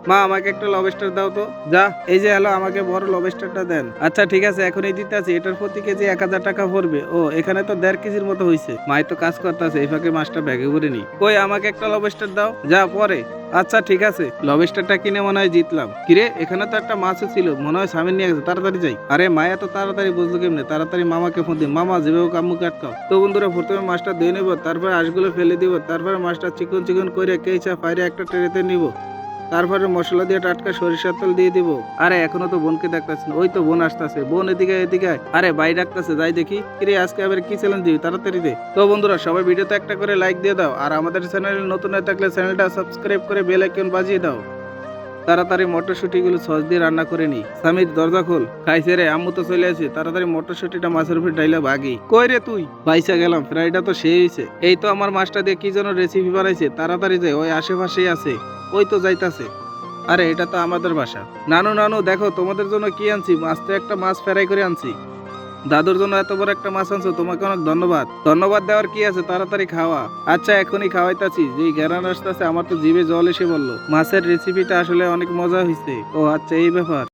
মা আমাকে একটা লবস্টার দাও তো। যা, এই যে হ্যালো, আমাকে বড় লবস্টারটা দেন। আচ্ছা ঠিক আছে, এখনই দিতে আছি। এটার প্রতি কেজি 1000 টাকা পড়বে। ও, এখানে তো 1.5 কেজির মতো হয়েছে। মাই তো কাজ করতেছে, এই ফাঁকে মাছটা ব্যাগে ভরে নি। কই, আমাকে একটা লবস্টার দাও। যা পরে। আচ্ছা ঠিক আছে, লবস্টারটা কিনে মনে হয় জিতলাম। কিরে, এখানে তো একটা মাছও ছিল, মনে হয় স্বামী নিয়ে গেছে। তাড়াতাড়ি যাই। আরে মায়া তো তাড়াতাড়ি বুঝলো কেমনে? তাড়াতাড়ি মামাকে ফোন দিই। মামা, যেভাবে কাম্মুকে আটকাও। তো বন্ধুরা, প্রথমে মাছটা ধুয়ে নেবো, তারপরে আঁশগুলো ফেলে দিব, তারপরে মাছটা চিকন চিকন করে কেইচা ফাইরে একটা ট্রেতে নিব। তারপরে মশলা দিয়ে টাটকা সরিষার তেল দিয়ে দিব। আরে এখনো তো বোনকে দেখতেছি না। ওই তো বোন আসতেছে। বোন এদিকে এদিকে আয়। আরে ভাই ডাকতেছে, যাই দেখি। কিরে, আজকে আবার কি চ্যালেঞ্জ দিবি? তাড়াতাড়ি দে। তো বন্ধুরা, সবাই ভিডিওতে একটা করে লাইক দিয়ে দাও, আর আমাদের চ্যানেলে নতুন হয়ে থাকলে চ্যানেলটা সাবস্ক্রাইব করে বেল আইকন বাজিয়ে দাও। তাড়াতাড়ি মটরশুটি গুলো সস দিয়ে রান্না করে নি। সামির, দরজা খোল। খাইছে রে, আম্মু তো চলে আসে। তাড়াতাড়ি মটরশুটিটা মাছের উপর ডাইলা ভাগি। কই রে তুই? বাইসা গেলাম, ফ্রাইটা তো সেই হয়েছে। এই তো আমার মাছটা দিয়ে কি যেন রেসিপি বানাইছে। তাড়াতাড়ি যায়, ওই আশেপাশেই আছে। ওই তো যাইতাছে। আরে এটা তো আমাদের বাসা। নানু নানু, দেখো তোমাদের জন্য কি আনছি। মাছ তো একটা মাছ ফ্রাই করে আনছি। দাদুর জন্য এত বড় একটা মাছ আনছো, তোমাকে অনেক ধন্যবাদ। ধন্যবাদ দেওয়ার কি আছে, তাড়াতাড়ি খাওয়া। আচ্ছা, এখনই খাওয়াইতাছি। যেই ঘেরান আসতেছে, আমার তো জিভে জল এসে বললো। মাছের রেসিপিটা আসলে অনেক মজা হয়েছে। ও আচ্ছা, এই ব্যাপার।